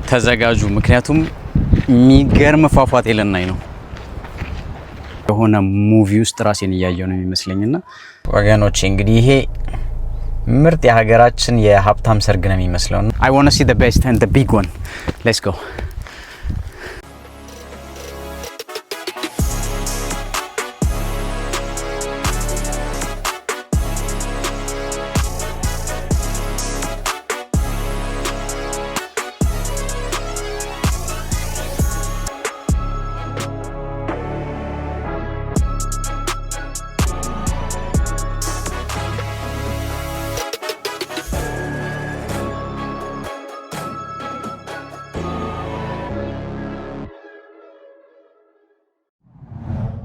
ተዘጋጁ ምክንያቱም የሚገርም ፏፏቴ ለናይ ነው የሆነ ሙቪ ውስጥ ራሴን እያየው ነው የሚመስለኝና ወገኖቼ እንግዲህ ይሄ ምርጥ የሀገራችን የሀብታም ሰርግ ነው የሚመስለው I want to see the best and the big one let's go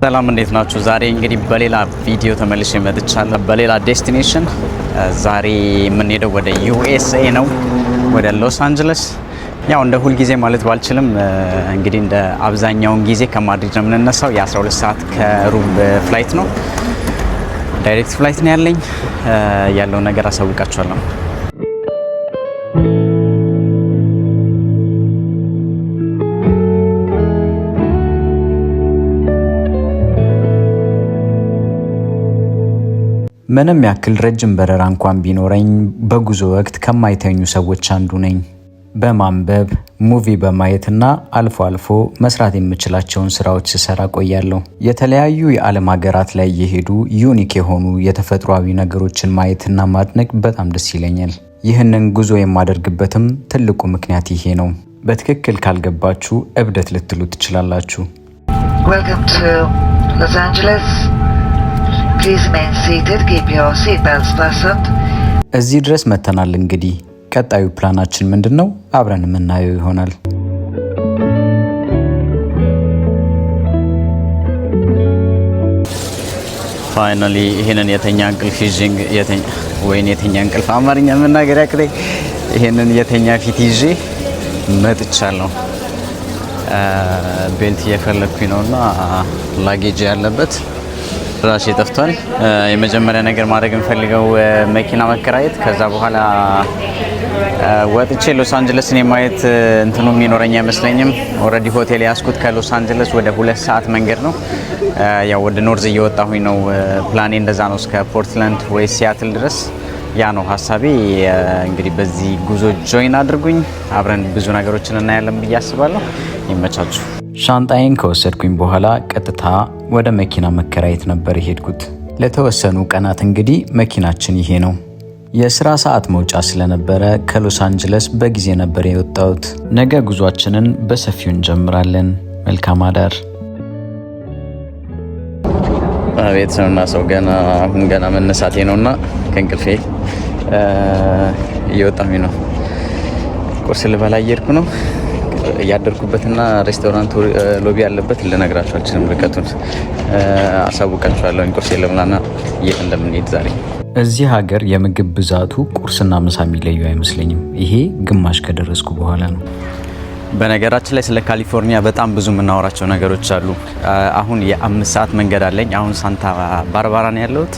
ሰላም እንዴት ናችሁ? ዛሬ እንግዲህ በሌላ ቪዲዮ ተመልሼ መጥቻለሁ በሌላ ዴስቲኔሽን። ዛሬ የምንሄደው ወደ USA ነው፣ ወደ ሎስ አንጀለስ። ያው እንደ ሁል ጊዜ ማለት ባልችልም እንግዲህ እንደ አብዛኛውን ጊዜ ከማድሪድ ነው የምንነሳው። የ12 ሰዓት ከሩብ ፍላይት ነው፣ ዳይሬክት ፍላይት ነው ያለኝ። ያለው ነገር አሳውቃችኋለሁ። ምንም ያክል ረጅም በረራ እንኳን ቢኖረኝ በጉዞ ወቅት ከማይተኙ ሰዎች አንዱ ነኝ። በማንበብ ሙቪ በማየትና አልፎ አልፎ መስራት የምችላቸውን ስራዎች ስሰራ ቆያለሁ። የተለያዩ የዓለም ሀገራት ላይ የሄዱ ዩኒክ የሆኑ የተፈጥሯዊ ነገሮችን ማየትና ማድነቅ በጣም ደስ ይለኛል። ይህንን ጉዞ የማደርግበትም ትልቁ ምክንያት ይሄ ነው። በትክክል ካልገባችሁ እብደት ልትሉ ትችላላችሁ። Welcome to Los Angeles. Please remain seated, keep your seatbelts fastened. እዚህ ድረስ መተናል። እንግዲህ ቀጣዩ ፕላናችን ምንድነው? አብረን የምናየው ይሆናል። ፋይናሊ ይሄንን የተኛ እንቅልፍ ይዤ የተኛ እንቅልፍ አማርኛ መናገር ያቅተኝ ይሄንን የተኛ ፊት ይዤ መጥቻለሁ። ቤልት እየፈለኩኝ ነውና ላጌጅ ያለበት ራሴ ጠፍቷል። የመጀመሪያ ነገር ማድረግ እንፈልገው መኪና መከራየት፣ ከዛ በኋላ ወጥቼ ሎስ አንጀለስን የማየት እንትኑ የሚኖረኝ አይመስለኝም። ኦሬዲ ሆቴል ያስኩት ከሎስ አንጀለስ ወደ 2 ሰዓት መንገድ ነው። ያው ወደ ኖርዝ እየወጣሁኝ ነው። ፕላኔ እንደዛ ነው፣ እስከ ፖርትላንድ ወይ ሲያትል ድረስ። ያ ነው ሀሳቤ። እንግዲህ በዚህ ጉዞ ጆይን አድርጉኝ፣ አብረን ብዙ ነገሮችን እናያለን ብዬ አስባለሁ። ይመቻችሁ። ሻንጣዬን ከወሰድኩኝ በኋላ ቀጥታ ወደ መኪና መከራየት ነበር የሄድኩት። ለተወሰኑ ቀናት እንግዲህ መኪናችን ይሄ ነው። የስራ ሰዓት መውጫ ስለነበረ ከሎስ አንጀለስ በጊዜ ነበር የወጣሁት። ነገ ጉዟችንን በሰፊው እንጀምራለን። መልካም አዳር። አቤት ነውና ሰው ገና መነሳቴ ነውና ከእንቅልፌ እየወጣሁኝ ነው። ቁርስ ልበላ እየሄድኩ ነው። ያደርኩበትና ሬስቶራንት ሎቢ ያለበት ልነግራችሁ አልችልም። ርቀቱን አሳውቃችኋለሁ። ቁርስ የለምና የት እንደምንሄድ ዛሬ። እዚህ ሀገር የምግብ ብዛቱ ቁርስና ምሳ የሚለዩ አይመስለኝም። ይሄ ግማሽ ከደረስኩ በኋላ ነው። በነገራችን ላይ ስለ ካሊፎርኒያ በጣም ብዙ የምናወራቸው ነገሮች አሉ። አሁን የ5 ሰዓት መንገድ አለኝ። አሁን ሳንታ ባርባራ ነው ያለሁት።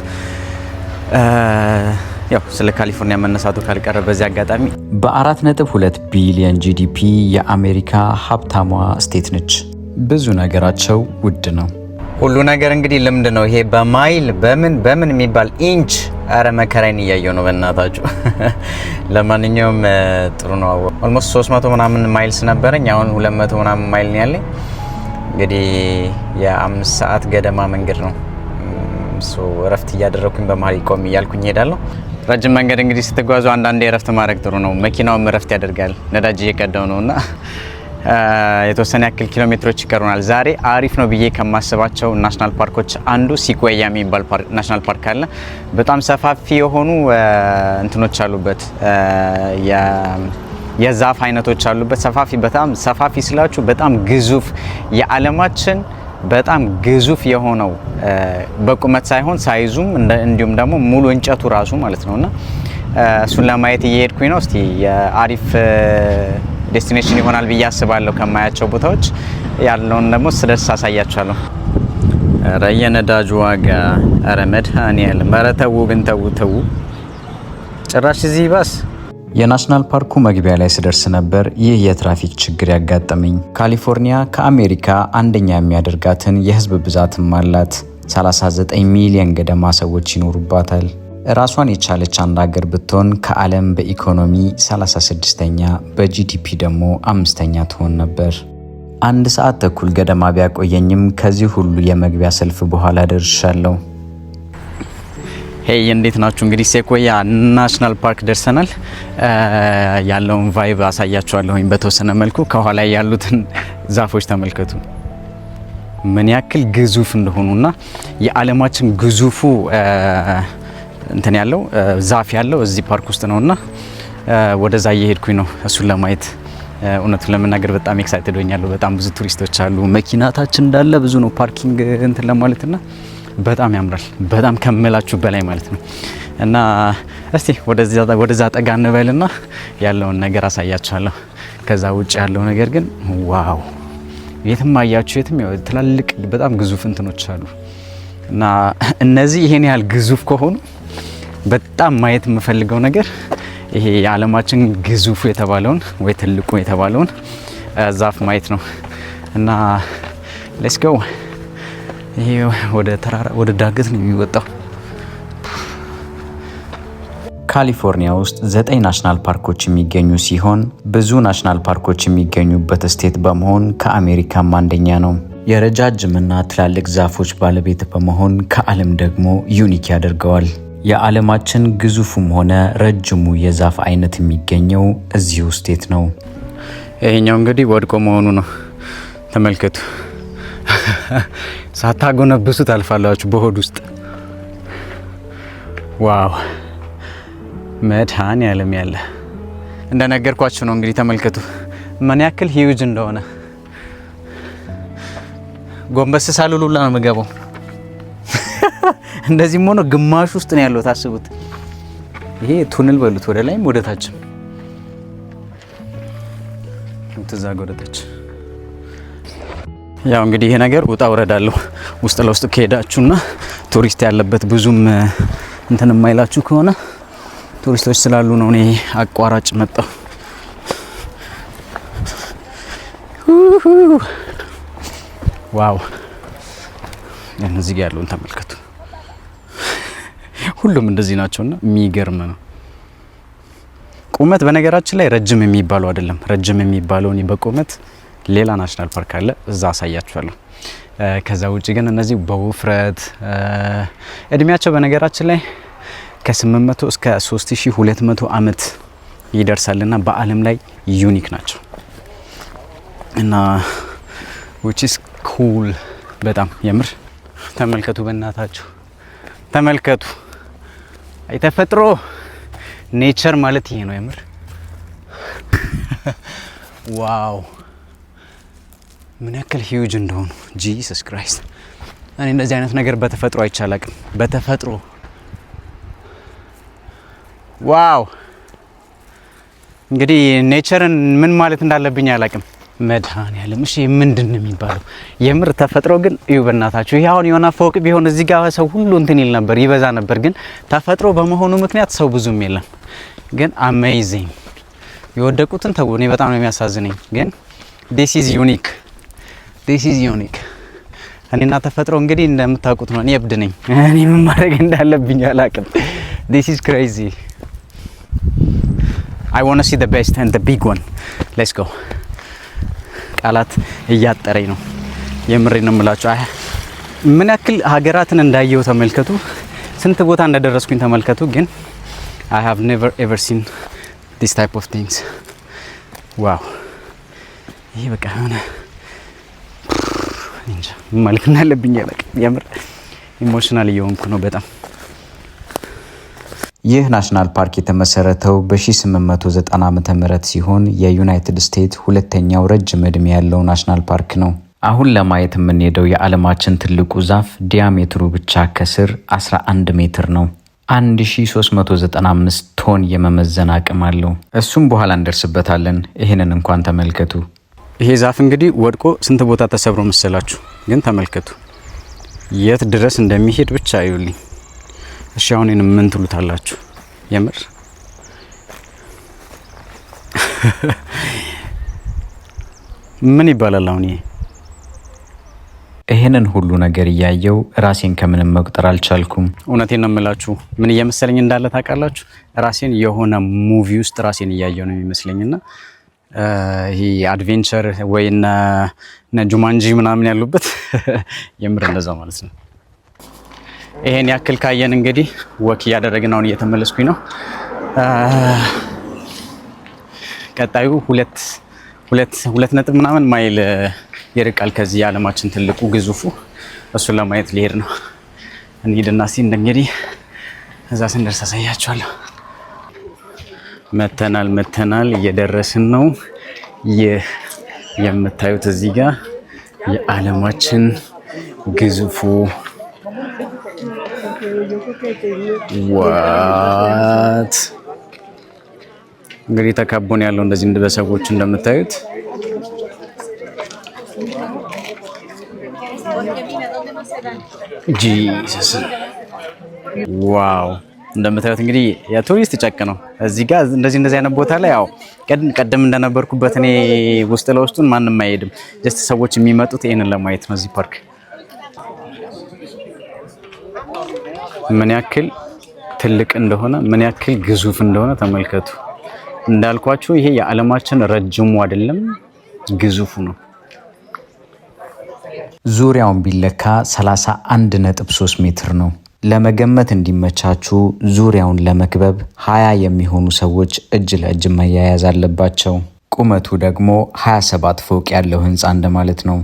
ያው ስለ ካሊፎርኒያ መነሳቱ ካልቀረ በዚህ አጋጣሚ በ4.2 ቢሊዮን ጂዲፒ የአሜሪካ ሀብታሟ ስቴት ነች። ብዙ ነገራቸው ውድ ነው። ሁሉ ነገር እንግዲህ ልምድ ነው። ይሄ በማይል በምን የሚባል ኢንች፣ አረ መከራዬን እያየው ነው በእናታችሁ። ለማንኛውም ጥሩ ነው። ኦልሞስት 300 ምናምን ማይልስ ነበረኝ። አሁን 200 ምናምን ማይል ነው ያለኝ። እንግዲህ የ5 ሰዓት ገደማ መንገድ ነው። እረፍት እያደረኩኝ በመሀል ቆም እያልኩኝ እሄዳለሁ። ረጅም መንገድ እንግዲህ ስትጓዙ አንዳንዴ እረፍት ማድረግ ጥሩ ነው። መኪናውም እረፍት ያደርጋል። ነዳጅ እየቀዳው ነውና የተወሰነ ያክል ኪሎ ሜትሮች ይቀሩናል። ዛሬ አሪፍ ነው ብዬ ከማስባቸው ናሽናል ፓርኮች አንዱ ሲኩዌያ የሚባል ናሽናል ፓርክ አለ። በጣም ሰፋፊ የሆኑ እንትኖች አሉበት፣ የዛፍ አይነቶች አሉበት። በጣም ሰፋፊ ስላችሁ በጣም ግዙፍ የዓለማችን በጣም ግዙፍ የሆነው በቁመት ሳይሆን ሳይዙም እንዲሁም ደግሞ ሙሉ እንጨቱ ራሱ ማለት ነውና እሱን ለማየት እየሄድኩኝ ነው። እስቲ የአሪፍ ዴስቲኔሽን ይሆናል ብዬ አስባለሁ። ከማያቸው ቦታዎች ያለውን ደግሞ ስለስ አሳያችኋለሁ። ኧረ የነዳጅ ዋጋ፣ ኧረ መድኃኒዓለም፣ ኧረ ተው ግን ተው። ጭራሽ እዚህ ባስ የናሽናል ፓርኩ መግቢያ ላይ ስደርስ ነበር ይህ የትራፊክ ችግር ያጋጠመኝ። ካሊፎርኒያ ከአሜሪካ አንደኛ የሚያደርጋትን የህዝብ ብዛትም አላት። 39 ሚሊዮን ገደማ ሰዎች ይኖሩባታል። ራሷን የቻለች አንድ ሀገር ብትሆን ከዓለም በኢኮኖሚ 36ኛ በጂዲፒ ደግሞ 5ኛ ትሆን ነበር። 1 ሰዓት ተኩል ገደማ ቢያቆየኝም ከዚህ ሁሉ የመግቢያ ሰልፍ በኋላ ደርሻለሁ። ሄይ እንዴት ናችሁ? እንግዲህ ሴኮያ ናሽናል ፓርክ ደርሰናል። ያለውን ቫይብ አሳያችኋለሁኝ በተወሰነ መልኩ። ከኋላ ያሉትን ዛፎች ተመልከቱ ምን ያክል ግዙፍ እንደሆኑና የዓለማችን ግዙፉ እንትን ያለው ዛፍ ያለው እዚህ ፓርክ ውስጥ ነውና ወደዛ እየሄድኩኝ ነው እሱን ለማየት። እውነቱን ለመናገር በጣም ኤክሳይትድ ሆኛለሁ። በጣም ብዙ ቱሪስቶች አሉ። መኪናታችን እንዳለ ብዙ ነው ፓርኪንግ እንትን ለማለትና በጣም ያምራል። በጣም ከመላችሁ በላይ ማለት ነው። እና እስቲ ወደዛ ጠጋ እንበልና ያለውን ነገር አሳያችኋለሁ። ከዛ ውጭ ያለው ነገር ግን ዋው! የትም አያችሁ የትም ትላልቅ በጣም ግዙፍ እንትኖች አሉ። እና እነዚህ ይሄን ያህል ግዙፍ ከሆኑ በጣም ማየት የምፈልገው ነገር ይሄ የዓለማችን ግዙፉ የተባለውን ወይ ትልቁ የተባለውን ዛፍ ማየት ነው። እና ሌትስ ጎ። ይሄ ወደ ተራራ ወደ ዳገት ነው የሚወጣው። ካሊፎርኒያ ውስጥ 9 ናሽናል ፓርኮች የሚገኙ ሲሆን ብዙ ናሽናል ፓርኮች የሚገኙበት ስቴት በመሆን ከአሜሪካም አንደኛ ነው። የረጃጅምና ትላልቅ ዛፎች ባለቤት በመሆን ከዓለም ደግሞ ዩኒክ ያደርገዋል። የዓለማችን ግዙፉም ሆነ ረጅሙ የዛፍ አይነት የሚገኘው እዚሁ ስቴት ነው። ይሄኛው እንግዲህ ወድቆ መሆኑ ነው። ተመልከቱ። ሳታጎነብሱ ታልፋላችሁ በሆድ ውስጥ። ዋው! መድኃኔዓለም ያለ እንደነገርኳችሁ ነው። እንግዲህ ተመልከቱ ምን ያክል ሂዩጅ እንደሆነ። ጎንበስ ሳልሉላ ነው የምገባው። እንደዚህም ሆኖ ግማሽ ውስጥ ነው ያለው። ታስቡት። ይሄ ቱነል በሉት ወደ ላይም ወደ ታችም ተዛጋ ወደ ታች። ያው እንግዲህ ይሄ ነገር ውጣ ወረዳለሁ። ውስጥ ለውስጥ ከሄዳችሁና ቱሪስት ያለበት ብዙም እንትን የማይላችሁ ከሆነ ቱሪስቶች ስላሉ ነው እኔ አቋራጭ መጣሁ። ዋው! እነዚህ ጋር ያለውን ተመልከቱ። ሁሉም እንደዚህ ናቸውና የሚገርም ነው። ቁመት በነገራችን ላይ ረጅም የሚባለው አይደለም። ረጅም የሚባለው እኔ በቁመት ሌላ ናሽናል ፓርክ አለ፣ እዛ አሳያችኋለሁ። ከዛ ውጪ ግን እነዚህ በውፍረት እድሜያቸው በነገራችን ላይ ከ800 እስከ 3200 ዓመት ይደርሳልና በዓለም ላይ ዩኒክ ናቸው እና which is cool በጣም የምር። ተመልከቱ፣ በእናታችሁ ተመልከቱ። የተፈጥሮ ኔቸር ማለት ይሄ ነው የምር። ዋው! ምን ያክል ሂዩጅ እንደሆኑ ጂሰስ ክራይስት። እኔ እንደዚህ አይነት ነገር በተፈጥሮ አይቻላቅም። በተፈጥሮ ዋው! እንግዲህ ኔቸርን ምን ማለት እንዳለብኝ አላቅም። መድኃኔዓለም እሺ፣ ምንድን ነው የሚባለው? የምር ተፈጥሮ ግን እዩ በእናታችሁ። ይሄ አሁን የሆነ ፎቅ ቢሆን እዚህ ጋር ሰው ሁሉ እንትን ይል ነበር፣ ይበዛ ነበር። ግን ተፈጥሮ በመሆኑ ምክንያት ሰው ብዙም የለም። ግን አሜዚንግ። የወደቁትን ተው፣ እኔ በጣም ነው የሚያሳዝነኝ። ግን this is unique. እኔና ተፈጥሮ እንግዲህ እንደምታውቁት ነው። እኔ እብድ ነኝ። እኔ ምን ማድረግ እንዳለብኝ አላቅም። this is crazy. I want to see the best and the big one. Let's go. ቃላት እያጠረኝ ነው። የምሬ ነው የምላችሁ። ምን ያክል ሀገራትን እንዳየው ተመልከቱ። ስንት ቦታ እንደደረስኩኝ ተመልከቱ። ግን I have never ever seen this type of things. wow! ይሄ በቃ ሆነ እንጃ ማለት እንዳለብኝ አላቅም። የምር ኢሞሽናል እየሆንኩ ነው በጣም። ይህ ናሽናል ፓርክ የተመሰረተው በ1890 ዓ.ም ሲሆን የዩናይትድ ስቴትስ ሁለተኛው ረጅም ዕድሜ ያለው ናሽናል ፓርክ ነው። አሁን ለማየት የምንሄደው የዓለማችን ትልቁ ዛፍ ዲያሜትሩ ብቻ ከስር 11 ሜትር ነው። 1395 ቶን የመመዘን አቅም አለው። እሱም በኋላ እንደርስበታለን። ይሄንን እንኳን ተመልከቱ። ይሄ ዛፍ እንግዲህ ወድቆ ስንት ቦታ ተሰብሮ መሰላችሁ? ግን ተመልከቱ የት ድረስ እንደሚሄድ ብቻ አይውልኝ። እሺ አሁን ምን ትሉታላችሁ? የምር ምን ይባላል አሁን ይሄ? ይሄንን ሁሉ ነገር እያየው ራሴን ከምንም መቁጠር አልቻልኩም። እውነቴን ነው የምላችሁ። ምን እየመሰለኝ እንዳለ ታውቃላችሁ? ራሴን የሆነ ሙቪ ውስጥ ራሴን እያየው ነው የሚመስለኝና ይሄ አድቬንቸር ወይና ጁማንጂ ምናምን ያሉበት የምር እንደዛ ማለት ነው። ይሄን ያክል ካየን እንግዲህ ወክ እያደረግን አሁን እየተመለስኩኝ ነው። ቀጣዩ ሁለት ነጥብ ምናምን ማይል ይርቃል ከዚህ የዓለማችን ትልቁ ግዙፉ። እሱን ለማየት ሊሄድ ነው። እንሂድና እስኪ እንግዲህ እዛ ስንደርስ አሳያችኋለሁ። መተናል እየደረስን ነው። ይህ የምታዩት እዚህ ጋር የዓለማችን ግዙፉ ዋት እንግዲህ ተከቦን ያለው እንደዚህ በሰዎች እንደምታዩት ጂሰስ ዋው። እንደምታዩት እንግዲህ የቱሪስት ጨቅ ነው እዚህ ጋር እንደዚህ አይነት ቦታ ላይ ያው ቀደም እንደነበርኩበት እኔ ውስጥ ለውስጡን ማንም አይሄድም። ጀስት ሰዎች የሚመጡት ይሄንን ለማየት ነው። እዚህ ፓርክ ምን ያክል ትልቅ እንደሆነ ምን ያክል ግዙፍ እንደሆነ ተመልከቱ። እንዳልኳችሁ ይሄ የዓለማችን ረጅሙ አይደለም ግዙፉ ነው። ዙሪያውን ቢለካ 31.3 ሜትር ነው። ለመገመት እንዲመቻችሁ ዙሪያውን ለመክበብ 20 የሚሆኑ ሰዎች እጅ ለእጅ መያያዝ አለባቸው። ቁመቱ ደግሞ 27 ፎቅ ያለው ህንፃ እንደማለት ነው።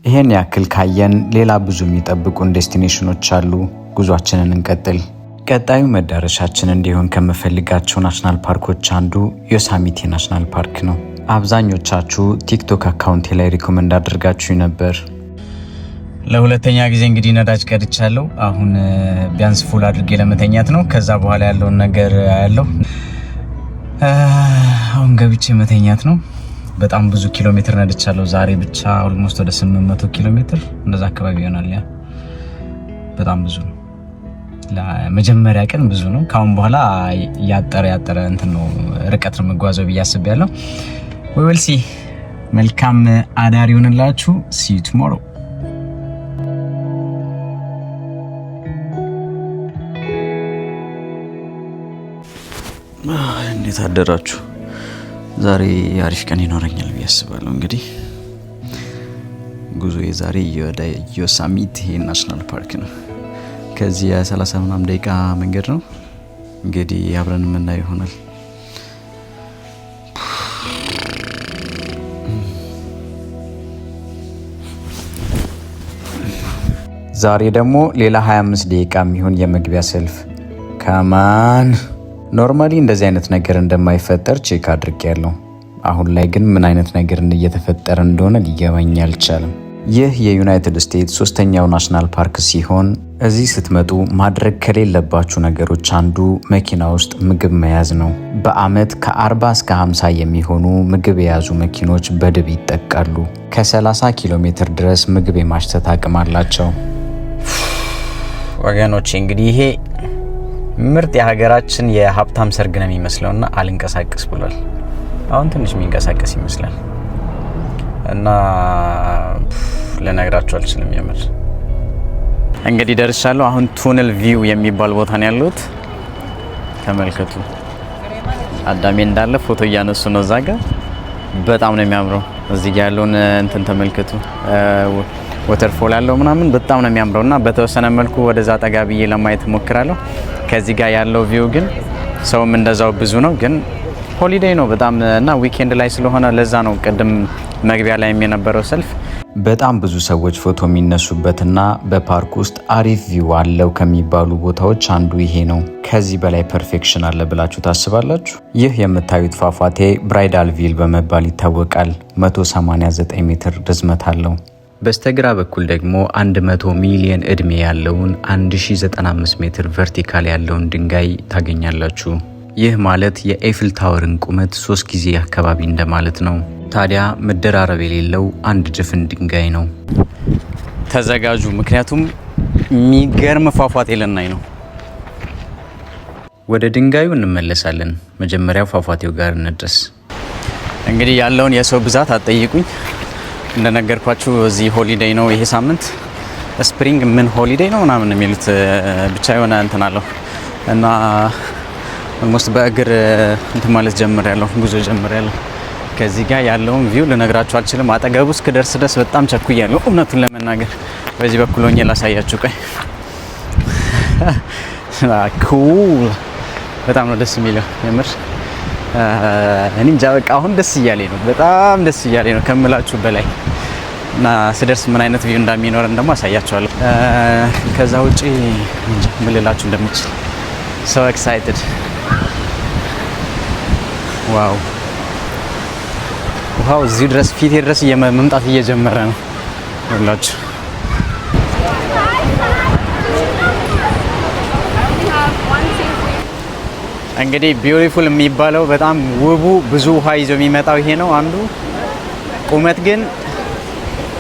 ይሄን ያክል ካየን ሌላ ብዙ የሚጠብቁን ዴስቲኔሽኖች አሉ። ጉዟችንን እንቀጥል። ቀጣዩ መዳረሻችን እንዲሆን ከምፈልጋቸው ናሽናል ፓርኮች አንዱ ዮሳሚቴ ናሽናል ፓርክ ነው። አብዛኞቻችሁ ቲክቶክ አካውንቴ ላይ ሪኮመንድ አድርጋችሁ ነበር። ለሁለተኛ ጊዜ እንግዲህ ነዳጅ ቀድቻለሁ። አሁን ቢያንስ ፉል አድርጌ ለመተኛት ነው። ከዛ በኋላ ያለውን ነገር ያለው አሁን ገብቼ መተኛት ነው። በጣም ብዙ ኪሎ ሜትር ነድቻለሁ ዛሬ ብቻ ኦልሞስት ወደ 800 ኪሎ ሜትር እንደዛ አካባቢ ይሆናል። ያ በጣም ብዙ ነው። ለመጀመሪያ ቀን ብዙ ነው። ካሁን በኋላ ያጠረ እንትን ነው ርቀት ነው መጓዘው ብዬ አስቤያለሁ። we will see። መልካም አዳር ይሁንላችሁ። see you tomorrow። እንዴት አደራችሁ? ዛሬ አሪፍ ቀን ይኖረኛል ብዬ አስባለሁ። እንግዲህ ጉዞ የዛሬ ወደ ዮሳሚቴ ናሽናል ፓርክ ነው። ከዚህ የ30 ምናምን ደቂቃ መንገድ ነው። እንግዲህ አብረን የምናየው ይሆናል። ዛሬ ደግሞ ሌላ 25 ደቂቃ የሚሆን የመግቢያ ሰልፍ ከማን። ኖርማሊ እንደዚህ አይነት ነገር እንደማይፈጠር ቼክ አድርጌያለሁ። አሁን ላይ ግን ምን አይነት ነገር እየተፈጠረ እንደሆነ ሊገባኝ አልቻለም። ይህ የዩናይትድ ስቴትስ ሶስተኛው ናሽናል ፓርክ ሲሆን እዚህ ስትመጡ ማድረግ ከሌለባችሁ ነገሮች አንዱ መኪና ውስጥ ምግብ መያዝ ነው። በአመት ከ40 እስከ 50 የሚሆኑ ምግብ የያዙ መኪኖች በድብ ይጠቃሉ። ከ30 ኪሎ ሜትር ድረስ ምግብ የማሽተት አቅም አላቸው። ወገኖቼ እንግዲህ ይሄ ምርጥ የሀገራችን የሀብታም ሰርግ ነው የሚመስለውና አልንቀሳቀስ ብሏል። አሁን ትንሽ የሚንቀሳቀስ ይመስላል እና ለነግራችሁ አልችልም። የምር እንግዲህ ደርሻለሁ። አሁን ቱነል ቪው የሚባል ቦታ ነው ያለሁት። ተመልከቱ። አዳሜ እንዳለ ፎቶ እያነሱ ነው እዛ ጋር። በጣም ነው የሚያምረው። እዚህ ጋር ያለውን እንትን ተመልከቱ። ወተርፎል ያለው ምናምን በጣም ነው የሚያምረውና በተወሰነ መልኩ ወደዛ ጠጋ ብዬ ለማየት ሞክራለሁ። ከዚህ ጋር ያለው ቪው ግን ሰውም እንደዛው ብዙ ነው፣ ግን ሆሊዴይ ነው በጣም እና ዊኬንድ ላይ ስለሆነ ለዛ ነው ቅድም መግቢያ ላይ የነበረው ሰልፍ። በጣም ብዙ ሰዎች ፎቶ የሚነሱበትና በፓርክ ውስጥ አሪፍ ቪው አለው ከሚባሉ ቦታዎች አንዱ ይሄ ነው። ከዚህ በላይ ፐርፌክሽን አለ ብላችሁ ታስባላችሁ? ይህ የምታዩት ፏፏቴ ብራይዳል ቪል በመባል ይታወቃል። 189 ሜትር ርዝመት አለው። በስተግራ በኩል ደግሞ 100 ሚሊዮን እድሜ ያለውን 1095 ሜትር ቨርቲካል ያለውን ድንጋይ ታገኛላችሁ። ይህ ማለት የኤፍል ታወርን ቁመት 3 ጊዜ አካባቢ እንደማለት ነው። ታዲያ መደራረብ የሌለው አንድ ድፍን ድንጋይ ነው። ተዘጋጁ፣ ምክንያቱም የሚገርም ፏፏቴ ልናይ ነው። ወደ ድንጋዩ እንመለሳለን። መጀመሪያው ፏፏቴው ጋር እንድረስ። እንግዲህ ያለውን የሰው ብዛት አትጠይቁኝ። እንደነገርኳችሁ እዚህ ሆሊዴይ ነው ይሄ ሳምንት። ስፕሪንግ ምን ሆሊዴይ ነው ምናምን የሚሉት ብቻ የሆነ እንትን አለው እና ኦልሞስት በእግር እንትን ማለት ጀምሬያለሁ፣ ጉዞ ጀምሬያለሁ። ከዚህ ጋር ያለውን ቪው ልነግራችሁ አልችልም። አጠገቡ እስክደርስ ድረስ በጣም ቸኩያለሁ እውነቱን ለመናገር። በዚህ በኩል ሆኜ ላሳያችሁ። ቆይ ኩል በጣም ነው ደስ የሚለው የምር። እኔ እንጃ በቃ አሁን ደስ እያለኝ ነው፣ በጣም ደስ እያለኝ ነው ከምላችሁ በላይ እና ስደርስ ምን አይነት ቪው እንደሚኖረን ደግሞ አሳያችኋለሁ። ከዛ ውጪ እንጃ ምን ልላችሁ እንደምችል so excited ዋው ውሃው እዚህ ድረስ ፊቴ ድረስ መምጣት እየጀመረ ነው ሁላችሁ። እንግዲህ ቢዩቲፉል የሚባለው በጣም ውቡ ብዙ ውሃ ይዞ የሚመጣው ይሄ ነው አንዱ። ቁመት ግን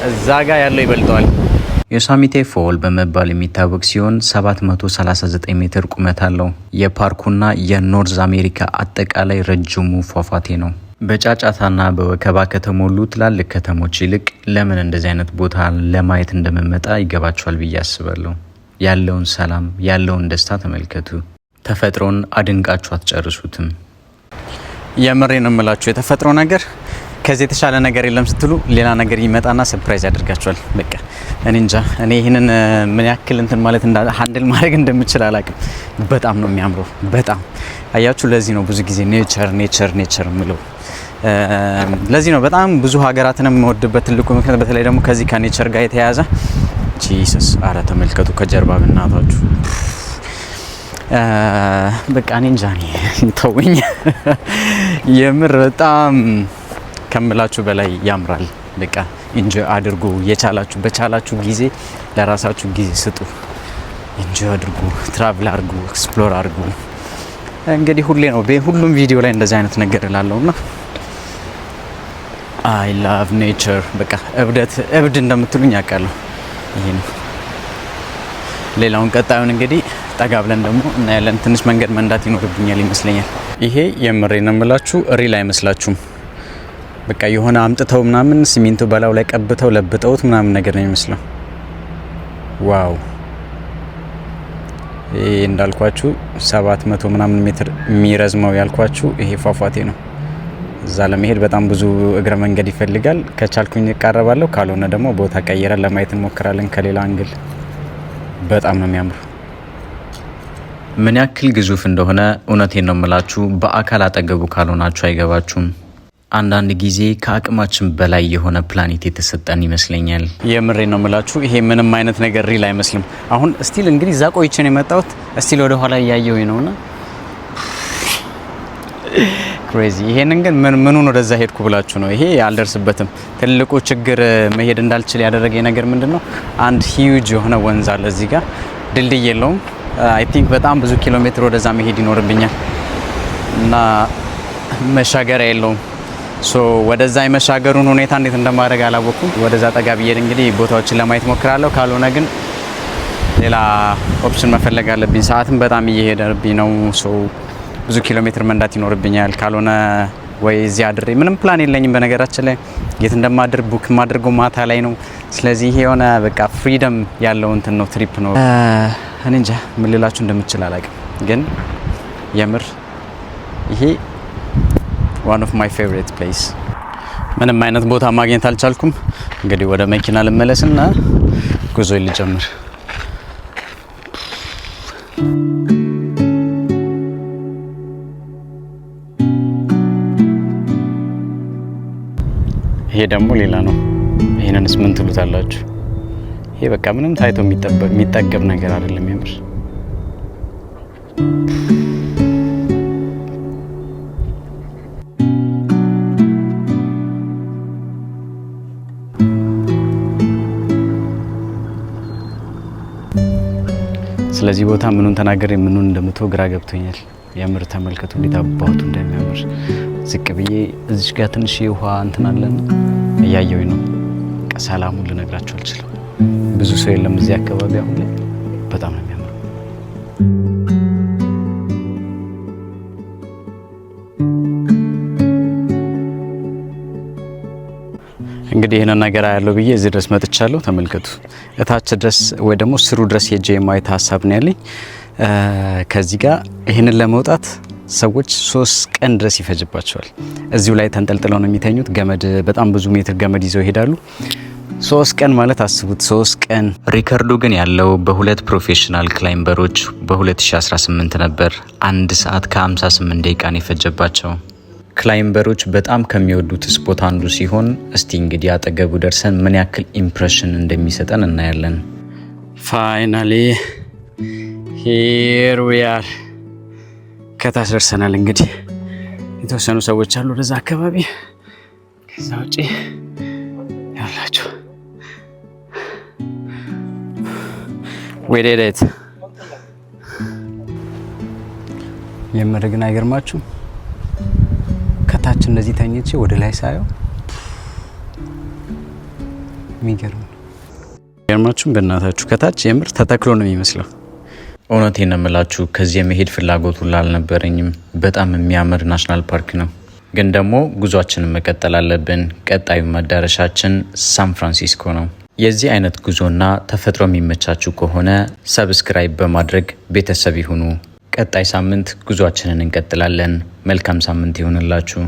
እዛ ጋር ያለው ይበልጠዋል። ዮሳሚቴ ፎል በመባል የሚታወቅ ሲሆን 739 ሜትር ቁመት አለው። የፓርኩና የኖርዝ አሜሪካ አጠቃላይ ረጅሙ ፏፏቴ ነው። በጫጫታና በወከባ ከተሞሉ ትላልቅ ከተሞች ይልቅ ለምን እንደዚህ አይነት ቦታ ለማየት እንደምመጣ ይገባቸዋል ብዬ አስባለሁ። ያለውን ሰላም ያለውን ደስታ ተመልከቱ። ተፈጥሮን አድንቃችሁ አትጨርሱትም። የምሬን እምላችሁ የተፈጥሮ ነገር ከዚህ የተሻለ ነገር የለም ስትሉ ሌላ ነገር ይመጣና ሰርፕራይዝ ያደርጋቸዋል። በቃ እኔ እንጃ እኔ ይሄንን ምን ያክል እንትን ማለት ሃንድል ማድረግ እንደምችል አላውቅም። በጣም ነው የሚያምረው በጣም አያችሁ። ለዚህ ነው ብዙ ጊዜ ኔቸር ምለው። ለዚህ ነው በጣም ብዙ ሀገራትን የምወድበት ትልቁ ምክንያት በተለይ ደግሞ ከዚህ ከኔቸር ጋር የተያያዘ ጂሰስ። አረ ተመልከቱ ከጀርባ ብናታችሁ በቃ እኔ እንጃ ተውኝ። የምር በጣም ከምላችሁ በላይ ያምራል። በቃ ኢንጆይ አድርጉ። የቻላችሁ በቻላችሁ ጊዜ ለራሳችሁ ጊዜ ስጡ። ኢንጆይ አድርጉ፣ ትራቭል አድርጉ፣ ኤክስፕሎር አድርጉ። እንግዲህ ሁሌ ነው በሁሉም ቪዲዮ ላይ እንደዚህ አይነት ነገር እላለሁና አይ ላቭ ኔቸር። በቃ እብድ እንደምትሉኝ ያውቃለሁ። ይሄ ነው። ሌላውን ቀጣዩን እንግዲህ ጠጋ ብለን ደግሞ እናያለን። ትንሽ መንገድ መንዳት ይኖርብኛል ይመስለኛል። ይሄ የምሬን እምላችሁ ሪል አይመስላችሁም? በቃ የሆነ አምጥተው ምናምን ሲሚንቶ በላው ላይ ቀብተው ለብጠውት ምናምን ነገር ነው የሚመስለው። ዋው! ይሄ እንዳልኳችሁ 700 ምናምን ሜትር የሚረዝመው ያልኳችሁ ይሄ ፏፏቴ ነው። እዛ ለመሄድ በጣም ብዙ እግረ መንገድ ይፈልጋል። ከቻልኩኝ እቃረባለሁ፣ ካልሆነ ደግሞ ቦታ ቀይረን ለማየት እንሞክራለን ከሌላ አንግል። በጣም ነው የሚያምሩ። ምን ያክል ግዙፍ እንደሆነ እውነቴን ነው የምላችሁ። በአካል አጠገቡ ካልሆናችሁ አይገባችሁም። አንዳንድ ጊዜ ከአቅማችን በላይ የሆነ ፕላኔት የተሰጠን ይመስለኛል። የምሬን ነው የምላችሁ። ይሄ ምንም አይነት ነገር ሪል አይመስልም። አሁን ስቲል እንግዲህ እዛ ቆይቼ ነው የመጣሁት። ስቲል ወደ ኋላ እያየሁኝ ነውና ክሬዚ። ይሄንን ግን ምኑን ወደዛ ሄድኩ ብላችሁ ነው? ይሄ አልደርስበትም። ትልቁ ችግር መሄድ እንዳልችል ያደረገኝ ነገር ምንድነው? አንድ ሂዩጅ የሆነ ወንዝ አለ እዚህ ጋር፣ ድልድይ የለውም። አይ ቲንክ በጣም ብዙ ኪሎ ሜትር ወደዛ መሄድ ይኖርብኛል እና መሻገሪያ የለውም። ሶ ወደዛ የመሻገሩን ሁኔታ እንዴት እንደማድረግ አላወኩም። ወደዛ ጠጋ ብዬ እንግዲህ ቦታዎችን ለማየት ሞክራለሁ። ካልሆነ ግን ሌላ ኦፕሽን መፈለግ አለብኝ። ሰዓትም በጣም እየሄደብኝ ነው። ሶ ብዙ ኪሎ ሜትር መንዳት ይኖርብኛል። ካልሆነ ወይ እዚህ አድሬ ምንም ፕላን የለኝም። በነገራችን ላይ የት እንደማድር ቡክ ማድረገው ማታ ላይ ነው። ስለዚህ ይሄ የሆነ በቃ ፍሪደም ያለው እንትን ነው፣ ትሪፕ ነው። እኔ እንጃ ምን ልላችሁ እንደምችል አላውቅም። ግን የምር ይሄ one of my favorite place። ምንም አይነት ቦታ ማግኘት አልቻልኩም። እንግዲህ ወደ መኪና ልመለስና ጉዞ ልጀምር። ይሄ ደግሞ ሌላ ነው። ይሄንንስ ምን ትሉታላችሁ? ይሄ በቃ ምንም ታይቶ የሚጠገብ ነገር አይደለም። የምር ስለዚህ ቦታ ምኑን ተናገር ምኑን እንደምትወው ግራ ገብቶኛል። የምር ተመልከቱ እንዴት አባቱ እንደሚያምር። ዝቅ ብዬ እዚች ጋር ትንሽ የውሃ እንትን አለን እያየሁኝ ነው። ሰላሙን ልነግራችሁ አልችልም። ብዙ ሰው የለም እዚህ አካባቢ አሁን ላይ። በጣም ነው የሚያምረው። እንግዲህ ይሄን ነገር ያለው ብዬ እዚህ ድረስ መጥቻለሁ። ተመልከቱ። እታች ድረስ ወይ ደግሞ ስሩ ድረስ ሄጄ የማየት ሀሳብ ነው ያለኝ። ከዚህ ጋር ይሄንን ለመውጣት ሰዎች 3 ቀን ድረስ ይፈጅባቸዋል። እዚሁ ላይ ተንጠልጥለው ነው የሚተኙት። ገመድ በጣም ብዙ ሜትር ገመድ ይዘው ይሄዳሉ። 3 ቀን ማለት አስቡት፣ 3 ቀን። ሪከርዱ ግን ያለው በ2 ፕሮፌሽናል ክላይምበሮች በ2018 ነበር። 1 ሰዓት ከ58 ደቂቃ ነው የፈጀባቸው። ክላይምበሮች በጣም ከሚወዱት ስፖት አንዱ ሲሆን እስቲ እንግዲህ አጠገቡ ደርሰን ምን ያክል ኢምፕሬሽን እንደሚሰጠን እናያለን። ፋይናሊ ሂር ዊ አር። ከታች ደርሰናል። እንግዲህ የተወሰኑ ሰዎች አሉ ወደዛ አካባቢ። ከዛ ውጪ ያላችሁ ወዴት የምርግና አይገርማችሁ? ከታች እንደዚህ ተኝቼ ወደ ላይ ሳየው የሚገርም ነው። አይገርማችሁም? በእናታችሁ ከታች የምር ተተክሎ ነው የሚመስለው። እውነቴን ነው የምላችሁ፣ ከዚህ የመሄድ ፍላጎቱ አልነበረኝም። በጣም የሚያምር ናሽናል ፓርክ ነው። ግን ደግሞ ጉዟችንን መቀጠል አለብን። ቀጣዩ መዳረሻችን ሳን ፍራንሲስኮ ነው። የዚህ አይነት ጉዞና ተፈጥሮ የሚመቻችሁ ከሆነ ሰብስክራይብ በማድረግ ቤተሰብ ይሁኑ። ቀጣይ ሳምንት ጉዟችንን እንቀጥላለን። መልካም ሳምንት ይሁንላችሁ።